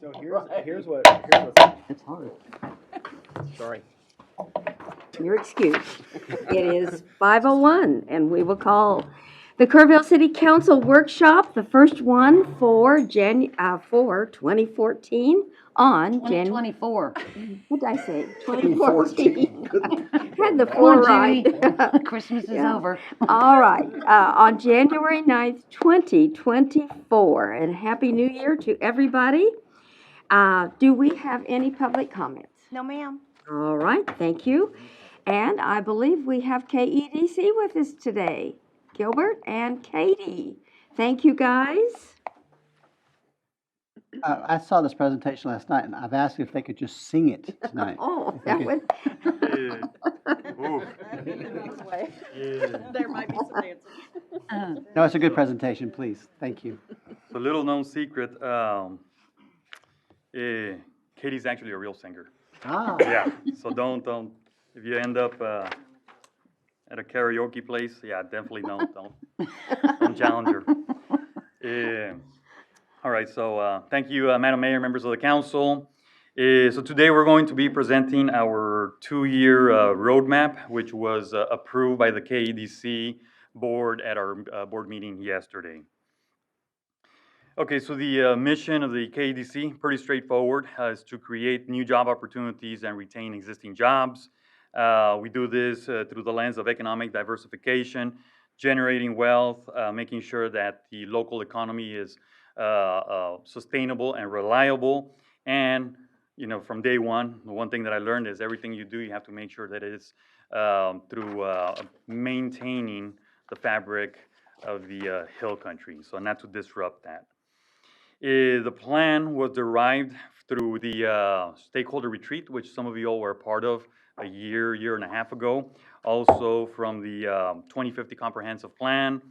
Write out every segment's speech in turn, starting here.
So here's what. It's hard. Sorry. Your excuse. It is 5:01, and we will call the Kerrville City Council Workshop, the first one for 2014 on 2024. What did I say? 2014. 2014. Had the Come four on, right. Judy. Christmas is Yeah. over. All right, on January 9th, 2024, and Happy New Year to everybody. Do we have any public comments? No, ma'am. All right, thank you. And I believe we have KEDC with us today, Gilbert and Katie. Thank you, guys. I saw this presentation last night, and I've asked if they could just sing it tonight. Oh, that would. There might be some dancing. No, it's a good presentation, please. Thank you. A little known secret, Katie's actually a real singer. Ah, Yeah, so don't, if you end up at a karaoke place, yeah, definitely don't challenge her. All right, so thank you, Madam Mayor, members of the council. So today we're going to be presenting our two-year roadmap, which was approved by the KEDC board at our board meeting yesterday. Okay, so the mission of the KEDC, pretty straightforward, is to create new job opportunities and retain existing jobs. We do this through the lens of economic diversification, generating wealth, making sure that the local economy is sustainable and reliable. And, you know, from day one, the one thing that I learned is everything you do, you have to make sure that it's through maintaining the fabric of the hill country, so not to disrupt that. The plan was derived through the stakeholder retreat, which some of you all were a part of a year and a half ago. Also from the 2050 comprehensive plan.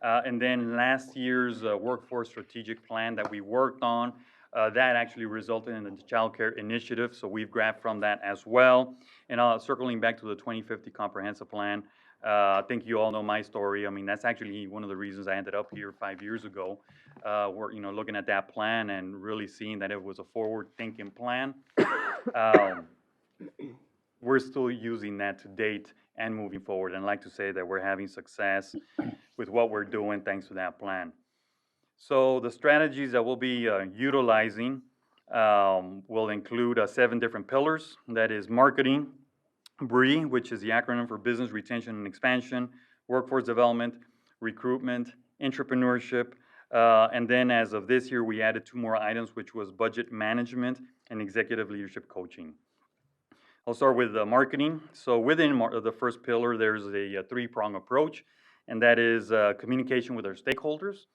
And then last year's workforce strategic plan that we worked on, that actually resulted in the child care initiative. So we've grabbed from that as well. And circling back to the 2050 comprehensive plan, I think you all know my story. I mean, that's actually one of the reasons I ended up here 5 years ago. We're, you know, looking at that plan and really seeing that it was a forward-thinking plan. We're still using that to date and moving forward. And I'd like to say that we're having success with what we're doing thanks to that plan. So the strategies that we'll be utilizing will include 7 different pillars. That is marketing, BRE, which is the acronym for Business Retention and Expansion, Workforce Development, Recruitment, Entrepreneurship, and then as of this year, we added 2 more items, which was Budget Management and Executive Leadership Coaching. I'll start with marketing. So within the first pillar, there's a 3-prong approach, and that is communication with our stakeholders.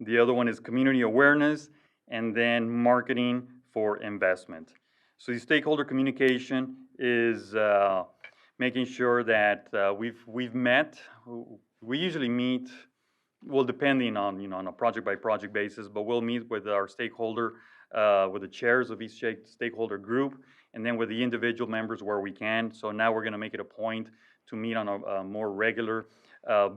The other one is community awareness, and then marketing for investment. So the stakeholder communication is making sure that we've met. We usually meet, well, depending on, you know, on a project by project basis, but we'll meet with our stakeholder, with the chairs of each stakeholder group, and then with the individual members where we can. So now we're going to make it a point to meet on a more regular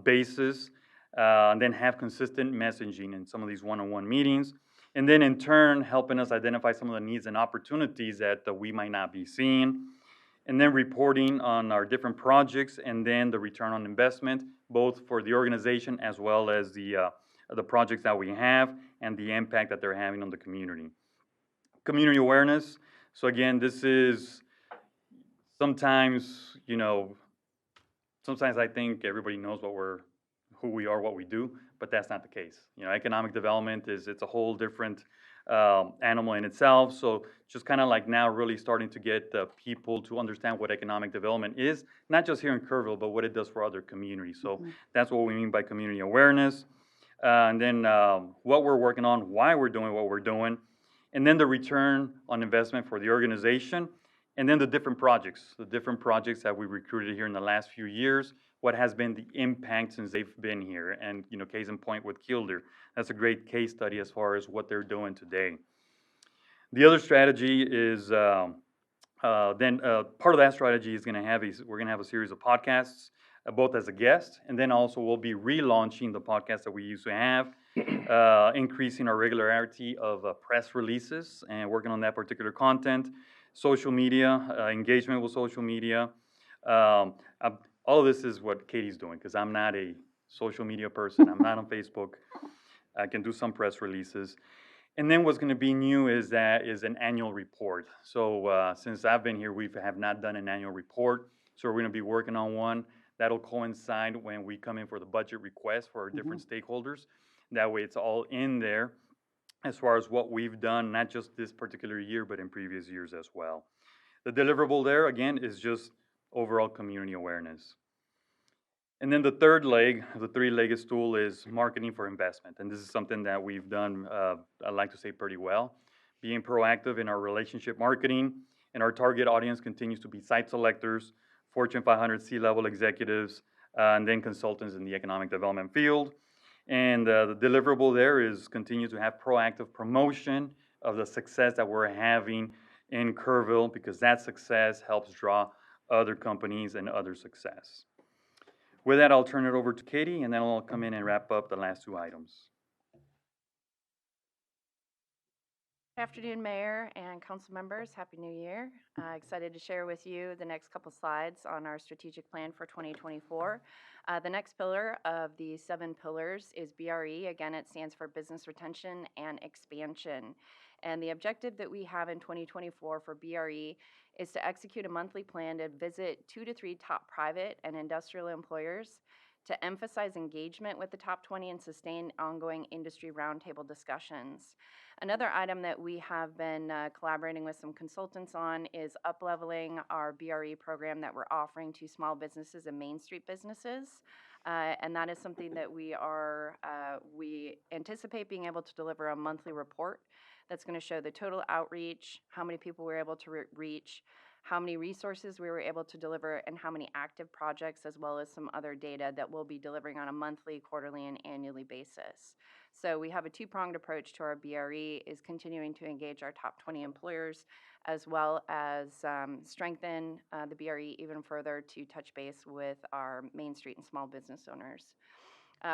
basis, and then have consistent messaging in some of these one-on-one meetings. And then in turn, helping us identify some of the needs and opportunities that we might not be seeing. And then reporting on our different projects, and then the return on investment, both for the organization as well as the projects that we have and the impact that they're having on the community. Community awareness. So again, this is sometimes, you know, sometimes I think everybody knows who we are, what we do, but that's not the case. You know, economic development it's a whole different animal in itself. So just kind of like now really starting to get people to understand what economic development is, not just here in Kerrville, but what it does for other communities. So that's what we mean by community awareness. And then what we're working on, why we're doing what we're doing, and then the return on investment for the organization, and then the different projects that we recruited here in the last few years, what has been the impact since they've been here. And, you know, case in point with Kilder, that's a great case study as far as what they're doing today. The other strategy is, part of that strategy is we're going to have a series of podcasts, both as a guest, and then also we'll be relaunching the podcast that we used to have increasing our regularity of press releases and working on that particular content, social media, engagement with social media. All of this is what Katie's doing because I'm not a social media person. I'm not on Facebook. I can do some press releases. And then what's going to be new is an annual report. So since I've been here, we have not done an annual report. So we're going to be working on one. That'll coincide when we come in for the budget request for our different stakeholders. That way it's all in there as far as what we've done, not just this particular year, but in previous years as well. The deliverable there, again, is just overall community awareness. And then the third leg of the three-legged stool is marketing for investment. And this is something that we've done, I like to say, pretty well. Being proactive in our relationship marketing, and our target audience continues to be site selectors, Fortune 500 C-level executives, and then consultants in the economic development field. And the deliverable there is continue to have proactive promotion of the success that we're having in Kerrville, because that success helps draw other companies and other success. With that, I'll turn it over to Katie, and then I'll come in and wrap up the last two items. Good afternoon, Mayor and council members. Happy New Year. Excited to share with you the next couple slides on our strategic plan for 2024. The next pillar of the 7 pillars is BRE. Again, it stands for Business Retention and Expansion. And the objective that we have in 2024 for BRE is to execute a monthly plan to visit 2 to 3 top private and industrial employers, to emphasize engagement with the top 20 and sustain ongoing industry roundtable discussions. Another item that we have been collaborating with some consultants on is up-leveling our BRE program that we're offering to small businesses and Main Street businesses. And that is something that we anticipate being able to deliver a monthly report that's going to show the total outreach, how many people we're able to reach, how many resources we were able to deliver, and how many active projects, as well as some other data that we'll be delivering on a monthly, quarterly, and annually basis. So we have a two-pronged approach to our BRE, is continuing to engage our top 20 employers, as well as strengthen the BRE even further to touch base with our Main Street and small business owners.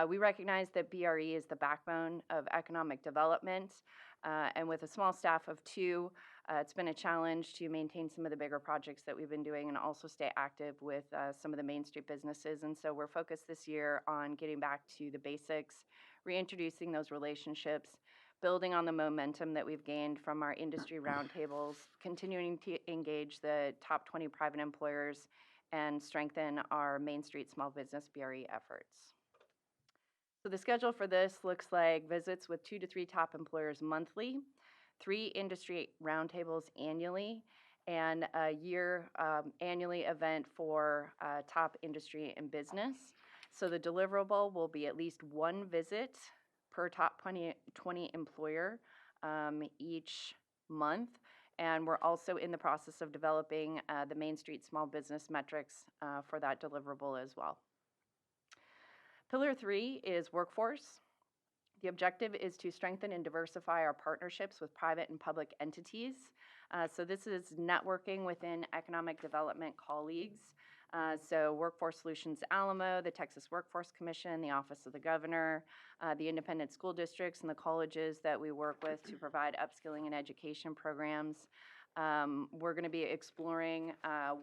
We recognize that BRE is the backbone of economic development, and with a small staff of 2, it's been a challenge to maintain some of the bigger projects that we've been doing and also stay active with some of the Main Street businesses. And so we're focused this year on getting back to the basics, reintroducing those relationships, building on the momentum that we've gained from our industry roundtables, continuing to engage the top 20 private employers, and strengthen our Main Street small business BRE efforts. So the schedule for this looks like visits with 2 to 3 top employers monthly, 3 industry roundtables annually, and a year annually event for top industry and business. So the deliverable will be at least 1 visit per top 20 employer each month. And we're also in the process of developing the Main Street small business metrics for that deliverable as well. Pillar 3 is workforce. The objective is to strengthen and diversify our partnerships with private and public entities. So this is networking within economic development colleagues. So Workforce Solutions Alamo, the Texas Workforce Commission, the Office of the Governor, the independent school districts and the colleges that we work with to provide upskilling and education programs. We're going to be exploring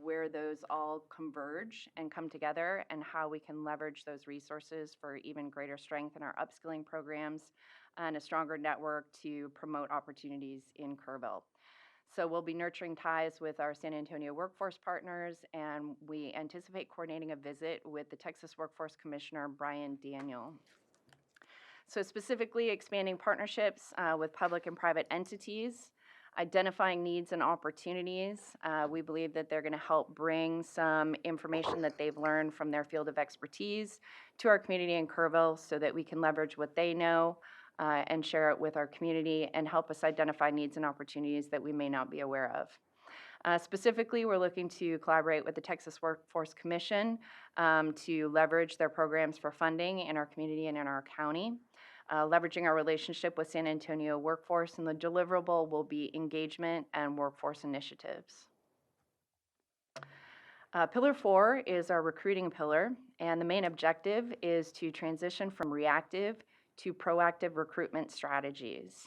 where those all converge and come together, and how we can leverage those resources for even greater strength in our upskilling programs and a stronger network to promote opportunities in Kerrville. So we'll be nurturing ties with our San Antonio workforce partners, and we anticipate coordinating a visit with the Texas Workforce Commissioner, Brian Daniel. So specifically expanding partnerships with public and private entities, identifying needs and opportunities. We believe that they're going to help bring some information that they've learned from their field of expertise to our community in Kerrville, so that we can leverage what they know and share it with our community, and help us identify needs and opportunities that we may not be aware of. Specifically, we're looking to collaborate with the Texas Workforce Commission to leverage their programs for funding in our community and in our county. Leveraging our relationship with San Antonio Workforce, and the deliverable will be engagement and workforce initiatives. Pillar 4 is our recruiting pillar, and the main objective is to transition from reactive to proactive recruitment strategies,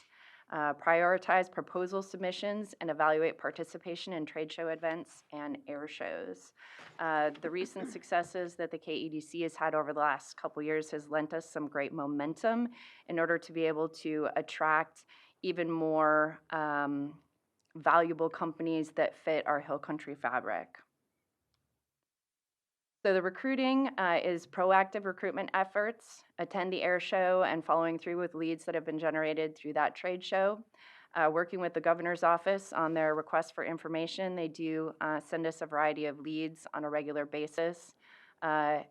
prioritize proposal submissions, and evaluate participation in trade show events and air shows. The recent successes that the KEDC has had over the last couple years has lent us some great momentum in order to be able to attract even more valuable companies that fit our Hill Country fabric. So the recruiting is proactive recruitment efforts, attend the air show and following through with leads that have been generated through that trade show. Working with the governor's office on their request for information, they do send us a variety of leads on a regular basis.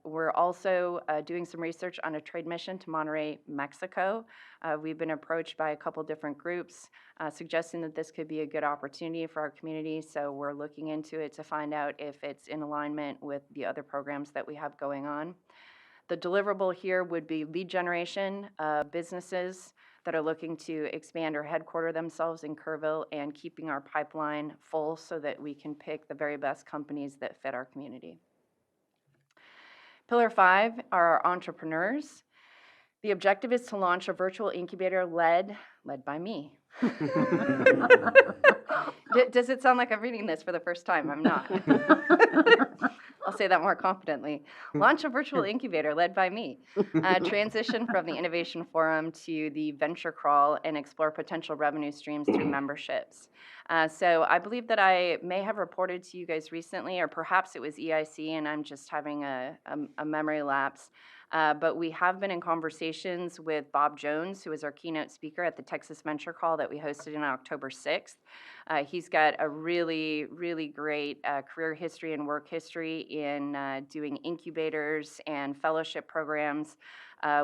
We're also doing some research on a trade mission to Monterrey, Mexico. We've been approached by a couple different groups suggesting that this could be a good opportunity for our community, so we're looking into it to find out if it's in alignment with the other programs that we have going on. The deliverable here would be lead generation, businesses that are looking to expand or headquarter themselves in Kerrville, and keeping our pipeline full so that we can pick the very best companies that fit our community. Pillar 5 are our entrepreneurs. The objective is to launch a virtual incubator led by me. Does it sound like I'm reading this for the first time? I'm not. I'll say that more confidently. Launch a virtual incubator led by me. Transition from the Innovation Forum to the Venture Crawl and explore potential revenue streams through memberships. So I believe that I may have reported to you guys recently, or perhaps it was EIC and I'm just having a memory lapse. But we have been in conversations with Bob Jones, who is our keynote speaker at the Texas Venture Call that we hosted on October 6th. He's got a really, really great career history and work history in doing incubators and fellowship programs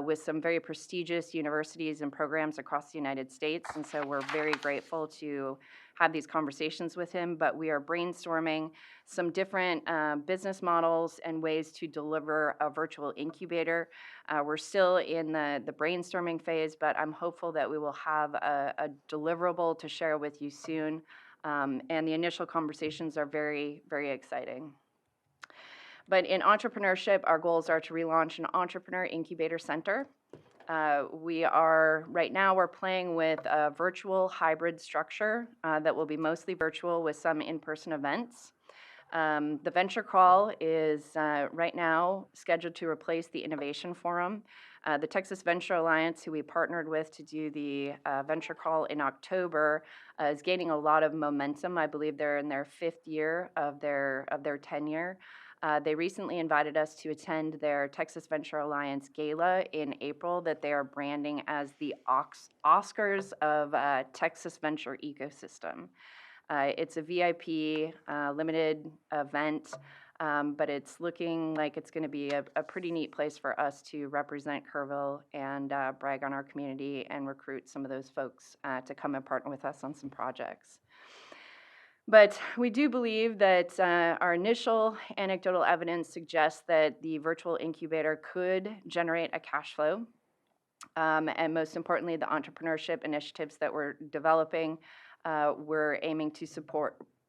with some very prestigious universities and programs across the United States. And so we're very grateful to have these conversations with him, but we are brainstorming some different business models and ways to deliver a virtual incubator. We're still in the brainstorming phase, but I'm hopeful that we will have a deliverable to share with you soon. And the initial conversations are very, very exciting. But in entrepreneurship, our goals are to relaunch an entrepreneur incubator center. Right now we're playing with a virtual hybrid structure that will be mostly virtual with some in-person events. The Venture Crawl is right now scheduled to replace the Innovation Forum. The Texas Venture Alliance, who we partnered with to do the Venture Crawl in October, is gaining a lot of momentum. I believe they're in their 5th year of their tenure. They recently invited us to attend their Texas Venture Alliance Gala in April that they are branding as the Oscars of Texas Venture Ecosystem. It's a VIP limited event, but it's looking like it's going to be a pretty neat place for us to represent Kerrville and brag on our community and recruit some of those folks to come and partner with us on some projects. But we do believe that our initial anecdotal evidence suggests that the virtual incubator could generate a cash flow. And most importantly, the entrepreneurship initiatives that we're developing, we're aiming to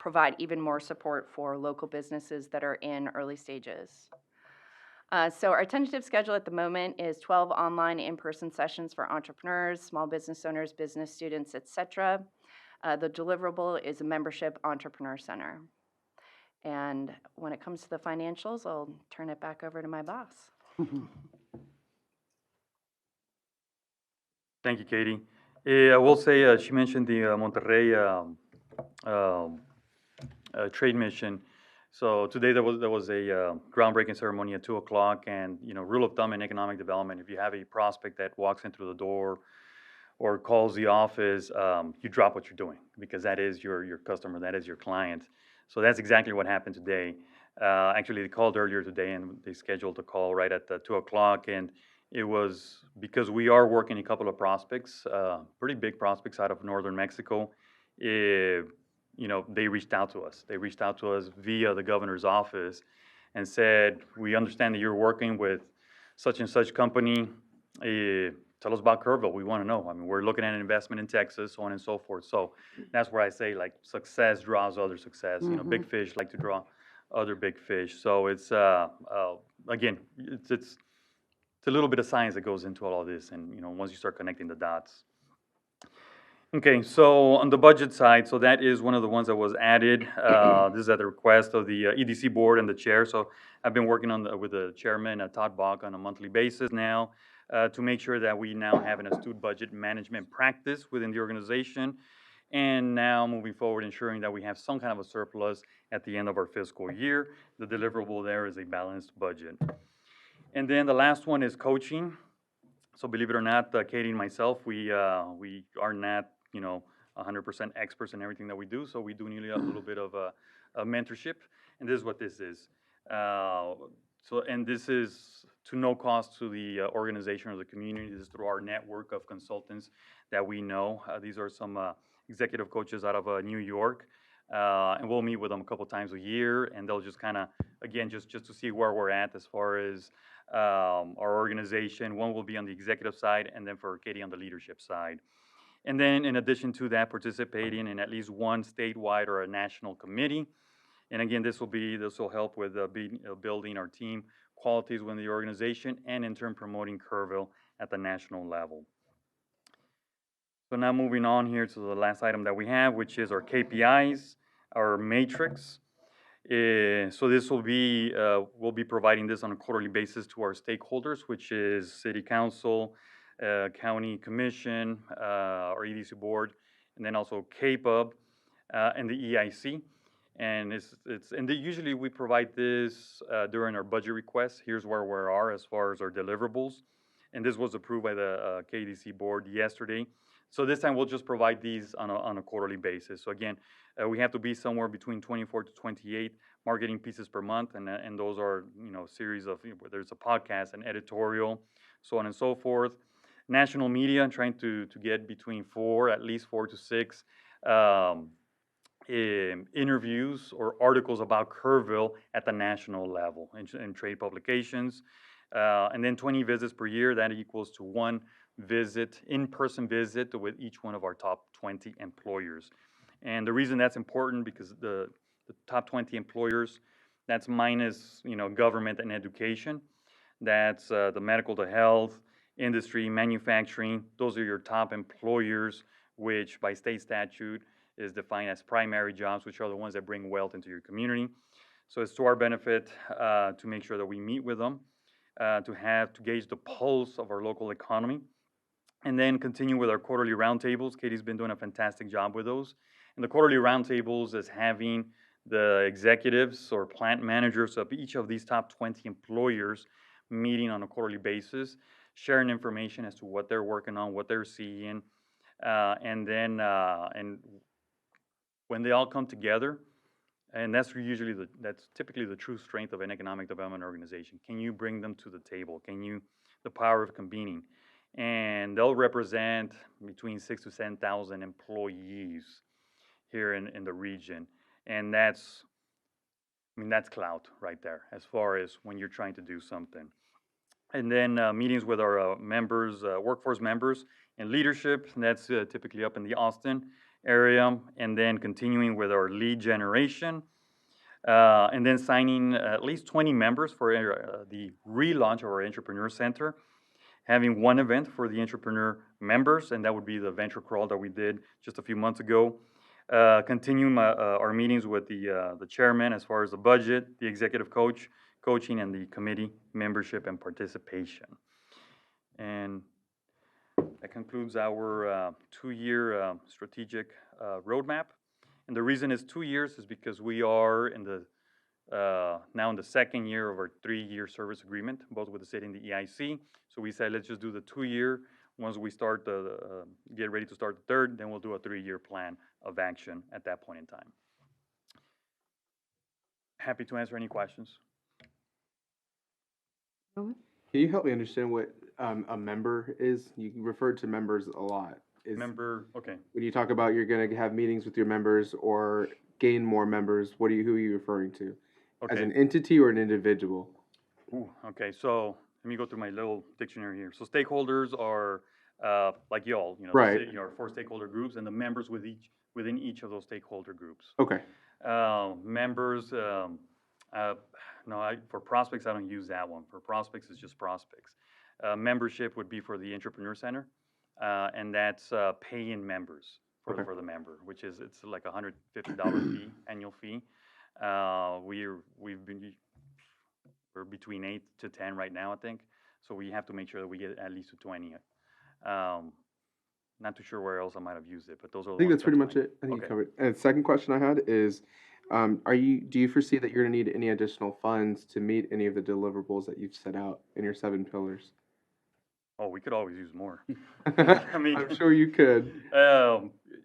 provide even more support for local businesses that are in early stages. So our tentative schedule at the moment is 12 online in-person sessions for entrepreneurs, small business owners, business students, etc. The deliverable is a membership entrepreneur center. And when it comes to the financials, I'll turn it back over to my boss. Thank you, Katie. I will say she mentioned the Monterrey trade mission. So today there was a groundbreaking ceremony at 2 o'clock, and rule of thumb in economic development: if you have a prospect that walks in through the door or calls the office, you drop what you're doing, because that is your customer, that is your client. So that's exactly what happened today. Actually, they called earlier today, and they scheduled a call right at 2 o'clock, and it was because we are working a couple of prospects, pretty big prospects out of northern Mexico. They reached out to us. They reached out to us via the governor's office and said, "We understand that you're working with such and such company. Tell us about Kerrville. We want to know. I mean, we're looking at an investment in Texas, so on and so forth." So that's where I say, like, success draws other success. Big fish like to draw other big fish. So it's again, it's it's a little bit of science that goes into all of this, and once you start connecting the dots. Okay, so on the budget side, so that is one of the ones that was added. This is at the request of the EDC board and the chair. So I've been working with the chairman, Todd Bach, on a monthly basis now to make sure that we now have an astute budget management practice within the organization. And now moving forward, ensuring that we have some kind of a surplus at the end of our fiscal year. The deliverable there is a balanced budget. And then the last one is coaching. So believe it or not, Katie and myself, we are not 100% experts in everything that we do. So we do need a little bit of a mentorship, and this is what this is. And this is to no cost to the organization or the community. This is through our network of consultants that we know. These are some executive coaches out of New York, and we'll meet with them a couple times a year, and they'll just kind of, again, just to see where we're at as far as our organization. One will be on the executive side, and then for Katie on the leadership side. And then in addition to that, participating in at least one statewide or a national committee. And again, this will help with building our team qualities within the organization, and in turn promoting Kerrville at the national level. So now moving on here to the last item that we have, which is our KPIs, our matrix. So this will be, we'll be providing this on a quarterly basis to our stakeholders, which is City Council, County Commission, our EDC board, and then also KPUB and the EIC. And usually we provide this during our budget requests. Here's where we are as far as our deliverables. And this was approved by the KDC board yesterday. So this time we'll just provide these on a quarterly basis. So again, we have to be somewhere between 24 to 28 marketing pieces per month, and those are series of, whether it's a podcast, an editorial, so on and so forth. National media, trying to get between at least four to six interviews or articles about Kerrville at the national level in trade publications, and then 20 visits per year. That equals to one in-person visit with each one of our top 20 employers. And the reason that's important, because the top 20 employers, that's minus government and education. That's the medical, the health, industry, manufacturing. Those are your top employers, which by state statute is defined as primary jobs, which are the ones that bring wealth into your community. So it's to our benefit to make sure that we meet with them, to gauge the pulse of our local economy. And then continue with our quarterly roundtables. Katie's been doing a fantastic job with those. And the quarterly roundtables is having the executives or plant managers of each of these top 20 employers meeting on a quarterly basis, sharing information as to what they're working on, what they're seeing, and then when they all come together, and that's typically the true strength of an economic development organization. Can you bring them to the table? The power of convening? And they'll represent between 6,000 to 10,000 employees here in the region. And that's clout right there as far as when you're trying to do something. And then meetings with our members, workforce members and leadership, and that's typically up in the Austin area. And then continuing with our lead generation. And then signing at least 20 members for the relaunch of our Entrepreneur Center. Having one event for the entrepreneur members, and that would be the venture crawl that we did just a few months ago. Continuing our meetings with the chairman as far as the budget, the executive coaching, and the committee membership and participation. And that concludes our 2-year strategic roadmap. And the reason it's 2 years is because we are now in the second year of our 3-year service agreement, both with the city and the EIC. So we said, let's just do the 2-year. Once we start get ready to start the third, then we'll do a 3-year plan of action at that point in time. Happy to answer any questions. Can you help me understand what a member is? You referred to members a lot. Okay. When you talk about you're going to have meetings with your members or gain more members, who are you referring to? Okay. As an entity or an individual? Ooh, okay, so let me go through my little dictionary here. So stakeholders are like y'all, Right. the city, our 4 stakeholder groups, and the members within each of those stakeholder groups. Okay. Members, no, for prospects, I don't use that one. For prospects, it's just prospects. Membership would be for the Entrepreneur Center, and that's paying members Okay. for the member, which is, it's like a $150 fee, annual fee. We're between 8 to 10 right now, I think. So we have to make sure that we get at least to 20. Not too sure where else I might have used it, but those are the I think ones that's pretty that much it. I think you Okay. covered. And the second question I had is, do you foresee that you're gonna need any additional funds to meet any of the deliverables that you've set out in your 7 pillars? Oh, we could always use more. mean- I'm sure you could.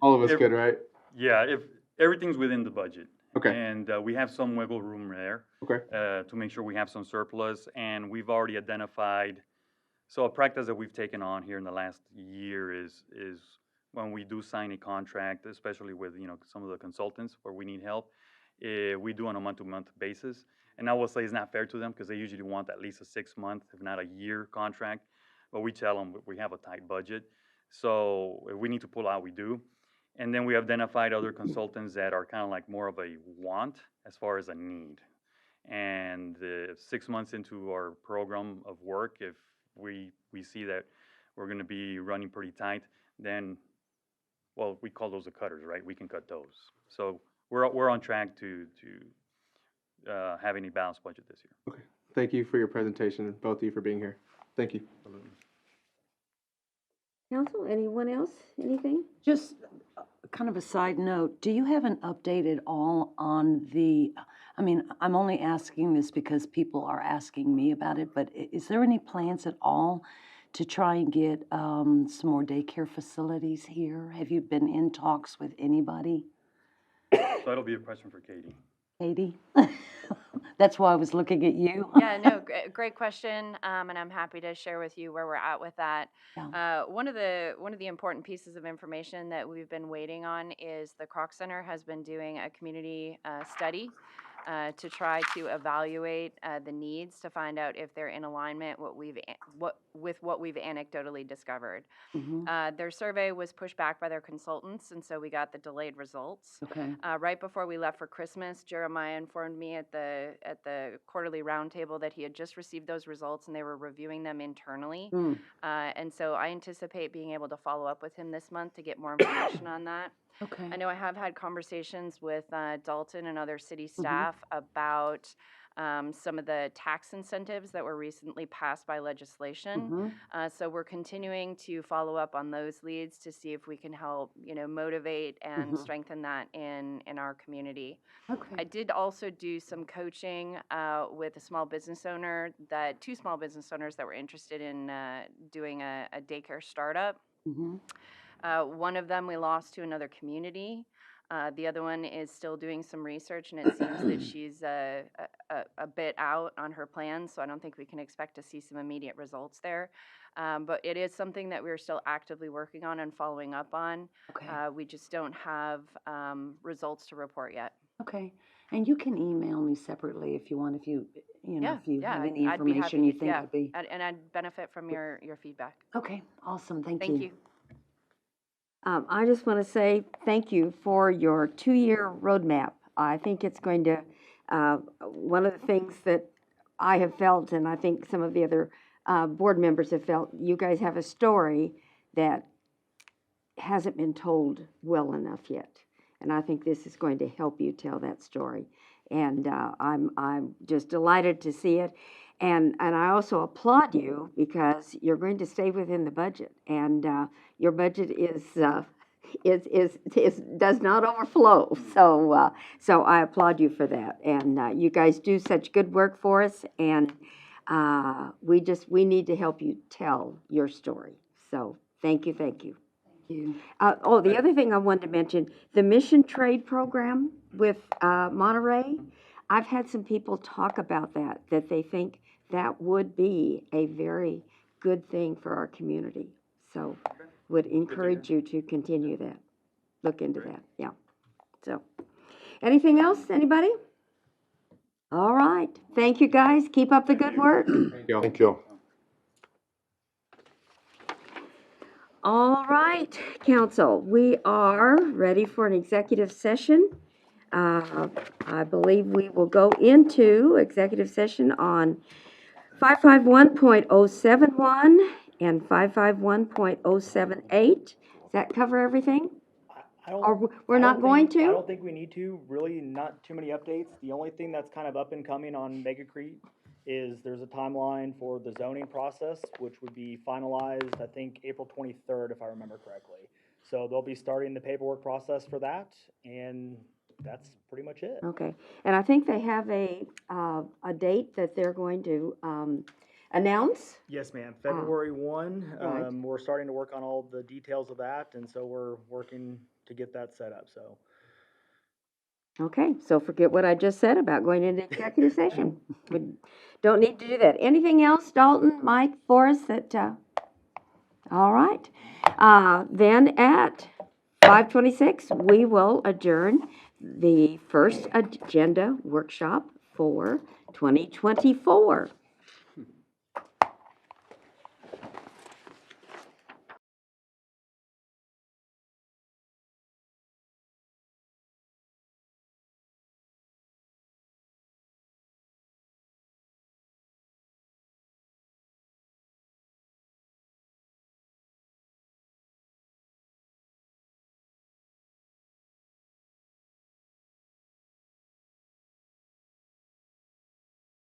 All of us if- could, right? Yeah, if everything's within the budget. Okay. And we have some wiggle room there. Okay. To make sure we have some surplus, and we've already identified, so a practice that we've taken on here in the last year is when we do sign a contract, especially with, some of the consultants where we need help, we do on a month-to-month basis. And I will say it's not fair to them because they usually want at least a 6-month, if not a year contract. But we tell them we have a tight budget. So if we need to pull out, we do. And then we identified other consultants that are kind of like more of a want as far as a need. And 6 months into our program of work, if we see that we're going to be running pretty tight, then, well, we call those the cutters, right? We can cut those. So we're on track to have any balanced budget this year. Thank you for your presentation, and both of you for being here. Thank you. Council, anyone else, anything? Just kind of a side note, do you have an update at all on I'm only asking this because people are asking me about it, but is there any plans at all to try and get some more daycare facilities here? Have you been in talks with anybody? So that'll be a question for Katie. Katie? That's why I was looking at you. Yeah, no, great question, and I'm happy to share with you where we're at with that. Yeah. One of the important pieces of information that we've been waiting on is the Kroc Center has been doing a community study to try to evaluate the needs to find out if they're in alignment with what we've anecdotally discovered. Mhm. Their survey was pushed back by their consultants, and so we got the delayed results. Okay. Right before we left for Christmas, Jeremiah informed me at the quarterly roundtable that he had just received those results and they were reviewing them internally. Mm. And so I anticipate being able to follow up with him this month to get more information on that. Okay. I know I have had conversations with Dalton and other city staff about some of the tax incentives that were recently passed by legislation. Mhm. So we're continuing to follow up on those leads to see if we can help, motivate and strengthen that in our community. I Okay. did also do some coaching with a small business owner, two small business owners that were interested in doing a daycare startup. Mhm. One of them we lost to another community. The other one is still doing some research, and it seems that she's a bit out on her plans, so I don't think we can expect to see some immediate results there. But it is something that we're still actively working on and following up on. Okay. We just don't have results to report yet. Okay. And you can email me separately if you want, if you have any I'd be information happy you to, think would be. And I'd benefit from your feedback. Okay, awesome, thank you. Thank you. I just want to say thank you for your 2-year roadmap. I think it's going to, one of the things that I have felt, and I think some of the other board members have felt, you guys have a story that hasn't been told well enough yet. And I think this is going to help you tell that story. And I'm just delighted to see it. And I also applaud you because you're going to stay within the budget, and your budget does not overflow. So I applaud you for that. And you guys do such good work for us, and we need to help you tell your story. So thank you, thank you. Thank you. The other thing I wanted to mention, the Mission Trade Program with Monterey. I've had some people talk about that they think that would be a very good thing for our community. So would encourage you to continue that, look into that, yeah. So, anything else, anybody? All right, thank you guys, keep up the good work. Thank you. All right, council, we are ready for an executive session. I believe we will go into executive session on 551.071 and 551.078. Does that cover everything? I don't. Or we're I not don't going think- I to? don't think we need to, really, not too many updates. The only thing that's kind of up and coming on Megacrete is there's a timeline for the zoning process, which would be finalized, I think, April 23rd, if I remember correctly. So they'll be starting the paperwork process for that, and that's pretty much it. Okay, and I think they have a date that they're going to announce. Yes, ma'am. February 1, Right. we're starting to work on all the details of that, and so we're working to get that set up, so. Okay, so forget what I just said about going into executive session. We don't need to do that. Anything else, Dalton, Mike, Forrest, that, all right. Then at 5:26, we will adjourn the first agenda workshop for 2024.